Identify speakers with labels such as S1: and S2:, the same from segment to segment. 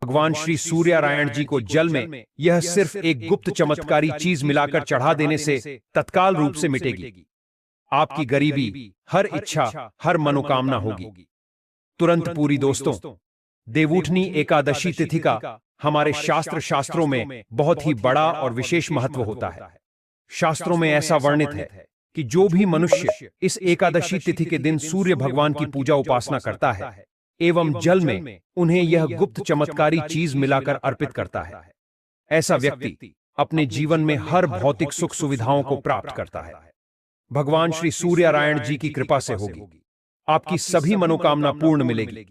S1: भगवान श्री सूर्यनारायण जी को जल में यह सिर्फ एक गुप्त चमत्कारी चीज मिलाकर चढ़ा देने से तत्काल रूप से मिटेगी। आपकी गरीबी, हर इच्छा, हर मनोकामना होगी तुरंत पूरी। दोस्तों, देवउठनी एकादशी तिथि का हमारे शास्त्रों में बहुत ही बड़ा और विशेष महत्व होता है। शास्त्रों में ऐसा वर्णित है कि जो भी मनुष्य इस एकादशी तिथि के दिन सूर्य भगवान की पूजा उपासना करता है एवं जल में उन्हें यह गुप्त चमत्कारी चीज मिलाकर अर्पित करता है, ऐसा व्यक्ति अपने जीवन में हर भौतिक सुख सुविधाओं को प्राप्त करता है। भगवान श्री सूर्यनारायण जी की कृपा से होगी, आपकी सभी मनोकामना पूर्ण मिलेगी,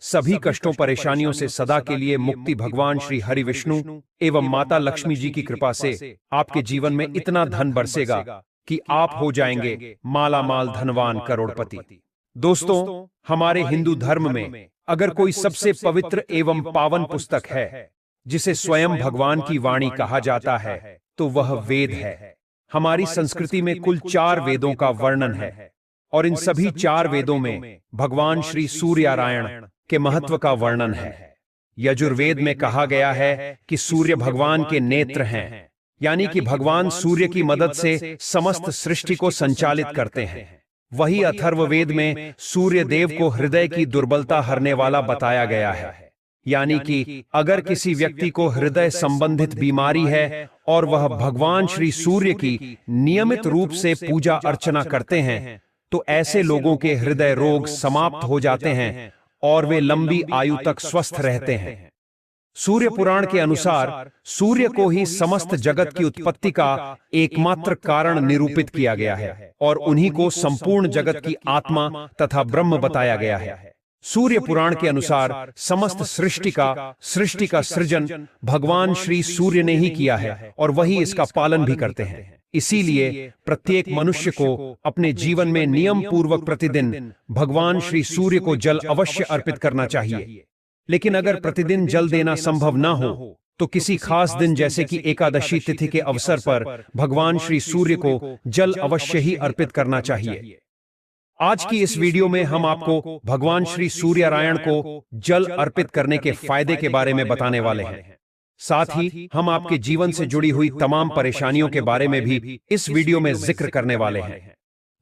S1: सभी कष्टों परेशानियों से सदा के लिए मुक्ति भगवान श्री हरि विष्णु एवं माता लक्ष्मी जी की कृपा से आपके जीवन में इतना धन बरसेगा कि आप हो जाएंगे मालामाल धनवान करोड़पति। दोस्तों, हमारे हिंदू धर्म में अगर कोई सबसे पवित्र एवं पावन पुस्तक है जिसे स्वयं भगवान की वाणी कहा जाता है तो वह वेद है। हमारी संस्कृति में कुल 4 वेदों का वर्णन है और इन सभी 4 वेदों में भगवान श्री सूर्यनारायण के महत्व का वर्णन है। यजुर्वेद में कहा गया है कि सूर्य भगवान के नेत्र हैं, यानी कि भगवान सूर्य की मदद से समस्त सृष्टि को संचालित करते हैं। वही अथर्ववेद में सूर्य देव को हृदय की दुर्बलता हरने वाला बताया गया है, यानी कि अगर किसी व्यक्ति को हृदय संबंधित बीमारी है और वह भगवान श्री सूर्य की नियमित रूप से पूजा अर्चना करते हैं तो ऐसे लोगों के हृदय रोग समाप्त हो जाते हैं और वे लंबी आयु तक स्वस्थ रहते हैं। सूर्य पुराण के अनुसार सूर्य को ही समस्त जगत की उत्पत्ति का एकमात्र कारण निरूपित किया गया है और उन्हीं को संपूर्ण जगत की आत्मा तथा ब्रह्म बताया गया है। सूर्य पुराण के अनुसार समस्त सृष्टि का सृजन भगवान श्री सूर्य ने ही किया है और वही इसका पालन भी करते हैं। इसीलिए प्रत्येक मनुष्य को अपने जीवन में नियम पूर्वक प्रतिदिन भगवान श्री सूर्य को जल अवश्य अर्पित करना चाहिए। लेकिन अगर प्रतिदिन जल देना संभव ना हो तो किसी खास दिन जैसे कि एकादशी तिथि के अवसर पर भगवान श्री सूर्य को जल अवश्य ही अर्पित करना चाहिए। आज की इस वीडियो में हम आपको भगवान श्री सूर्यनारायण को जल अर्पित करने के फायदे के बारे में बताने वाले हैं। साथ ही हम आपके जीवन से जुड़ी हुई तमाम परेशानियों के बारे में भी इस वीडियो में जिक्र करने वाले हैं,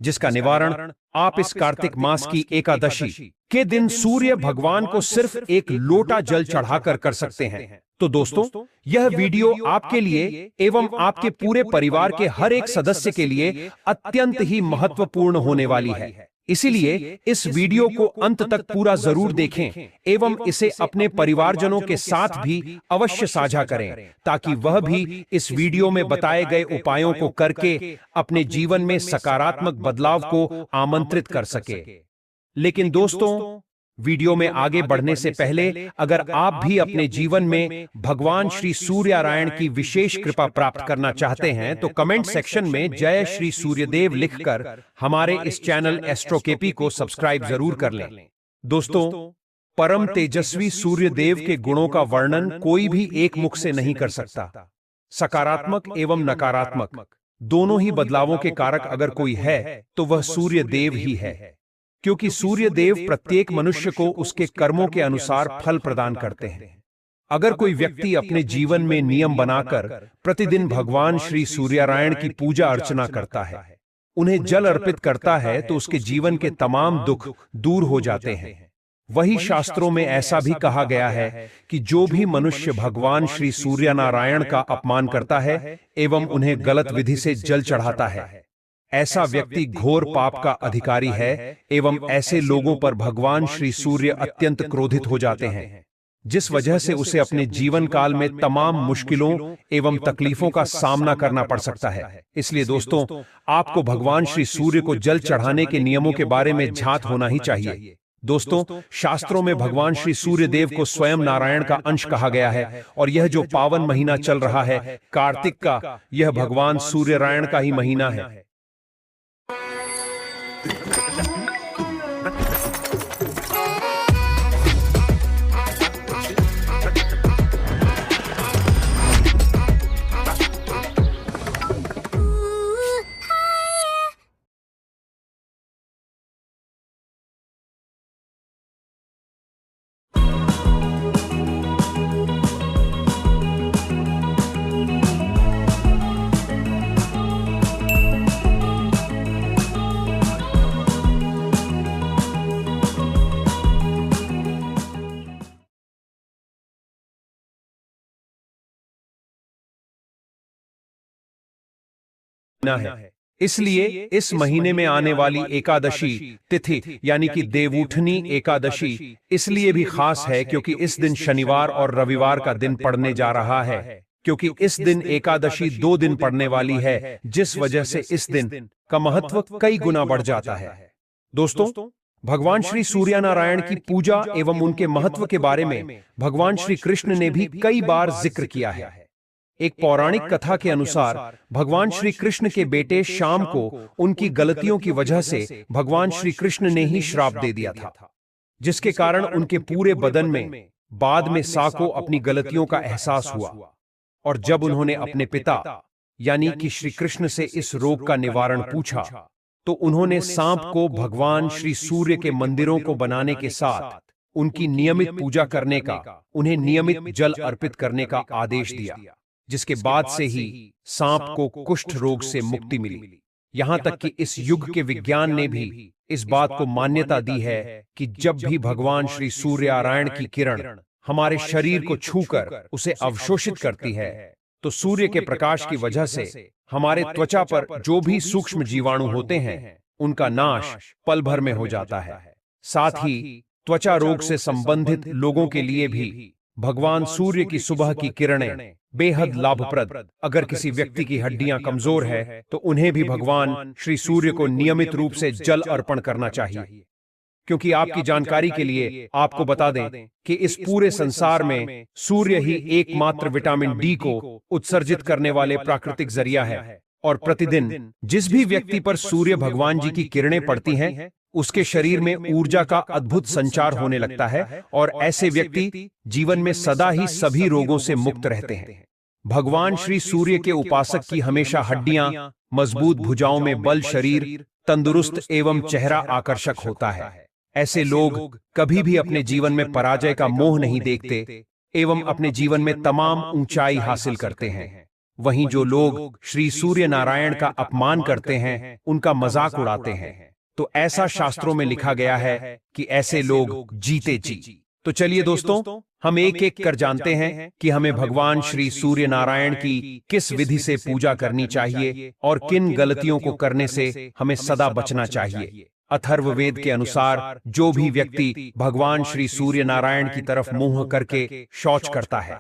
S1: जिसका निवारण आप इस कार्तिक मास की एकादशी के दिन सूर्य भगवान को सिर्फ एक लोटा जल चढ़ाकर कर सकते हैं। तो दोस्तों, यह वीडियो आपके लिए एवं आपके पूरे परिवार के हर एक सदस्य के लिए अत्यंत ही महत्वपूर्ण होने वाली है। इसीलिए इस वीडियो को अंत तक पूरा जरूर देखें एवं इसे अपने परिवारजनों के साथ भी अवश्य साझा करें ताकि वह भी इस वीडियो में बताए गए उपायों को करके अपने जीवन में सकारात्मक बदलाव को आमंत्रित कर सके। लेकिन दोस्तों, वीडियो में आगे बढ़ने से पहले अगर आप भी अपने जीवन में भगवान श्री सूर्यनारायण की विशेष कृपा प्राप्त करना चाहते हैं तो कमेंट सेक्शन में जय श्री सूर्यदेव लिखकर हमारे इस चैनल एस्ट्रोकेपी को सब्सक्राइब जरूर कर लें। दोस्तों, परम तेजस्वी सूर्यदेव के गुणों का वर्णन कोई भी एक मुख से नहीं कर सकता। सकारात्मक एवं नकारात्मक दोनों ही बदलावों के कारक अगर कोई है तो वह सूर्यदेव ही है, क्योंकि सूर्य देव प्रत्येक मनुष्य को उसके कर्मों के अनुसार फल प्रदान करते हैं। अगर कोई व्यक्ति अपने जीवन में नियम बनाकर प्रतिदिन भगवान श्री सूर्यनारायण की पूजा अर्चना करता है, उन्हें जल अर्पित करता है तो उसके जीवन के तमाम दुख दूर हो जाते हैं। वही शास्त्रों में ऐसा भी कहा गया है कि जो भी मनुष्य भगवान श्री सूर्यनारायण का अपमान करता है एवं उन्हें गलत विधि से जल चढ़ाता है, ऐसा व्यक्ति घोर पाप का अधिकारी है एवं ऐसे लोगों पर भगवान श्री सूर्य अत्यंत क्रोधित हो जाते हैं, जिस वजह से उसे अपने जीवन काल में तमाम मुश्किलों एवं तकलीफों का सामना करना पड़ सकता है। इसलिए दोस्तों, आपको भगवान श्री सूर्य को जल चढ़ाने के नियमों के बारे में झांत होना ही चाहिए। दोस्तों, शास्त्रों में भगवान श्री सूर्यदेव को स्वयं नारायण का अंश कहा गया है और यह जो पावन महीना चल रहा है कार्तिक का, यह भगवान सूर्यनारायण का ही महीना है। महीना है, इसलिए इस महीने में आने वाली एकादशी तिथि यानी कि देवउठनी एकादशी इसलिए भी खास है क्योंकि इस दिन शनिवार और रविवार का दिन पड़ने जा रहा है, क्योंकि इस दिन एकादशी 2 दिन पड़ने वाली है, जिस वजह से इस दिन का महत्व कई गुना बढ़ जाता है। दोस्तों, भगवान श्री सूर्य नारायण की पूजा एवं उनके महत्व के बारे में भगवान श्री कृष्ण ने भी कई बार जिक्र किया है। एक पौराणिक कथा के अनुसार भगवान श्री कृष्ण के बेटे शाम को उनकी गलतियों की वजह से भगवान श्री कृष्ण ने ही श्राप दे दिया था, जिसके कारण उनके पूरे बदन में बाद में सा को अपनी गलतियों का एहसास हुआ। और जब उन्होंने अपने पिता यानी कि श्री कृष्ण से इस रोग का निवारण पूछा, तो उन्होंने सांप को भगवान श्री सूर्य के मंदिरों को बनाने के साथ उनकी नियमित पूजा करने का, उन्हें नियमित जल अर्पित करने का आदेश दिया, जिसके बाद से ही सांप को कुष्ठ रोग से मुक्ति मिली। यहां तक कि इस युग के विज्ञान ने भी इस बात को मान्यता दी है कि जब भी भगवान श्री सूर्य नारायण की किरण हमारे शरीर को छूकर उसे अवशोषित करती है, तो सूर्य के प्रकाश की वजह से हमारे त्वचा पर जो भी सूक्ष्म जीवाणु होते हैं उनका नाश पल भर में हो जाता है। साथ ही त्वचा रोग से संबंधित लोगों के लिए भी भगवान सूर्य की सुबह की किरणें बेहद लाभप्रद। अगर किसी व्यक्ति की हड्डियां कमजोर है तो उन्हें भी भगवान श्री सूर्य को नियमित रूप से जल अर्पण करना चाहिए, क्योंकि आपकी जानकारी के लिए आपको बता दें कि इस पूरे संसार में सूर्य ही एकमात्र विटामिन डी को उत्सर्जित करने वाले प्राकृतिक जरिया है। और प्रतिदिन जिस भी व्यक्ति पर सूर्य भगवान जी की किरणें पड़ती हैं, उसके शरीर में ऊर्जा का अद्भुत संचार होने लगता है और ऐसे व्यक्ति जीवन में सदा ही सभी रोगों से मुक्त रहते हैं। भगवान श्री सूर्य के उपासक की हमेशा हड्डियां मजबूत, भुजाओं में बल, शरीर तंदुरुस्त एवं चेहरा आकर्षक होता है। ऐसे लोग कभी भी अपने जीवन में पराजय का मोह नहीं देखते एवं अपने जीवन में तमाम ऊंचाई हासिल करते हैं। वहीं जो लोग श्री सूर्य नारायण का अपमान करते हैं, उनका मजाक उड़ाते हैं, तो ऐसा शास्त्रों में लिखा गया है कि ऐसे लोग जीते जी। तो चलिए दोस्तों, हम एक एक कर जानते हैं कि हमें भगवान श्री सूर्य नारायण की किस विधि से पूजा करनी चाहिए और किन गलतियों को करने से हमें सदा बचना चाहिए। अथर्ववेद के अनुसार जो भी व्यक्ति भगवान श्री सूर्य नारायण की तरफ मुंह करके शौच करता है,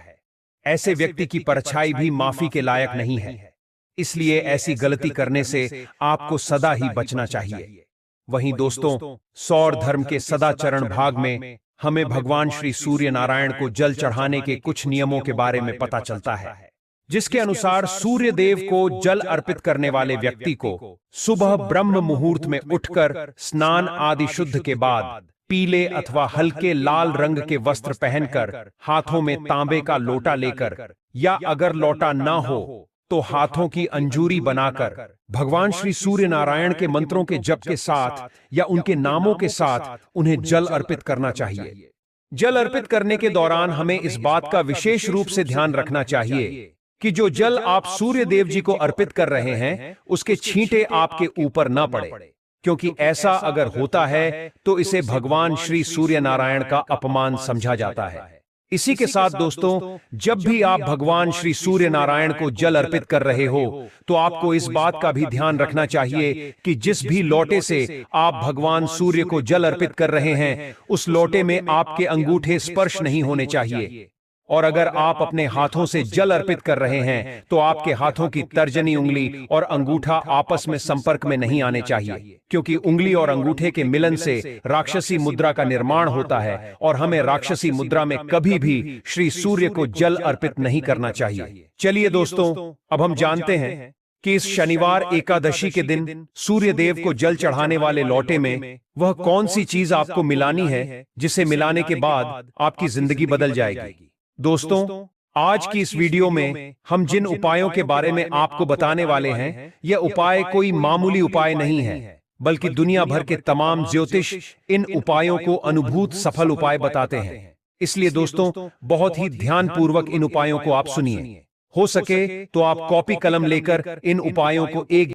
S1: ऐसे व्यक्ति की परछाई भी माफी के लायक नहीं है। इसलिए ऐसी गलती करने से आपको सदा ही बचना चाहिए। वहीं दोस्तों, सौर धर्म के सदाचरण भाग में हमें भगवान श्री सूर्य नारायण को जल चढ़ाने के कुछ नियमों के बारे में पता चलता है, जिसके अनुसार सूर्य देव को जल अर्पित करने वाले व्यक्ति को सुबह ब्रह्म मुहूर्त में उठकर स्नान आदि शुद्ध के बाद पीले अथवा हल्के लाल रंग के वस्त्र पहनकर, हाथों में तांबे का लोटा लेकर, या अगर लोटा न हो तो हाथों की अंजूरी बनाकर भगवान श्री सूर्य नारायण के मंत्रों के जप के साथ या उनके नामों के साथ उन्हें जल अर्पित करना चाहिए। जल अर्पित करने के दौरान हमें इस बात का विशेष रूप से ध्यान रखना चाहिए कि जो जल आप सूर्य देव जी को अर्पित कर रहे हैं, उसके छींटे आपके ऊपर न पड़े, क्योंकि ऐसा अगर होता है तो इसे भगवान श्री सूर्य नारायण का अपमान समझा जाता है। इसी के साथ दोस्तों, जब भी आप भगवान श्री सूर्य नारायण को जल अर्पित कर रहे हो तो आपको इस बात का भी ध्यान रखना चाहिए कि जिस भी लोटे से आप भगवान सूर्य को जल अर्पित कर रहे हैं, उस लोटे में आपके अंगूठे स्पर्श नहीं होने चाहिए। और अगर आप अपने हाथों से जल अर्पित कर रहे हैं तो आपके हाथों की तर्जनी उंगली और अंगूठा आपस में संपर्क में नहीं आने चाहिए, क्योंकि उंगली और अंगूठे के मिलन से राक्षसी मुद्रा का निर्माण होता है और हमें राक्षसी मुद्रा में कभी भी श्री सूर्य को जल अर्पित नहीं करना चाहिए। चलिए दोस्तों, अब हम जानते हैं कि इस शनिवार एकादशी के दिन सूर्य देव को जल चढ़ाने वाले लोटे में वह कौन सी चीज आपको मिलानी है, जिसे मिलाने के बाद आपकी जिंदगी बदल जाएगी। दोस्तों, आज की इस वीडियो में हम जिन उपायों के बारे में आपको बताने वाले हैं, यह उपाय कोई मामूली उपाय नहीं है, बल्कि दुनिया भर के तमाम ज्योतिष इन उपायों को अनुभूत सफल उपाय बताते हैं। इसलिए दोस्तों, बहुत ही ध्यानपूर्वक इन उपायों को आप सुनिए। हो सके तो आप कॉपी कलम लेकर इन उपायों को एक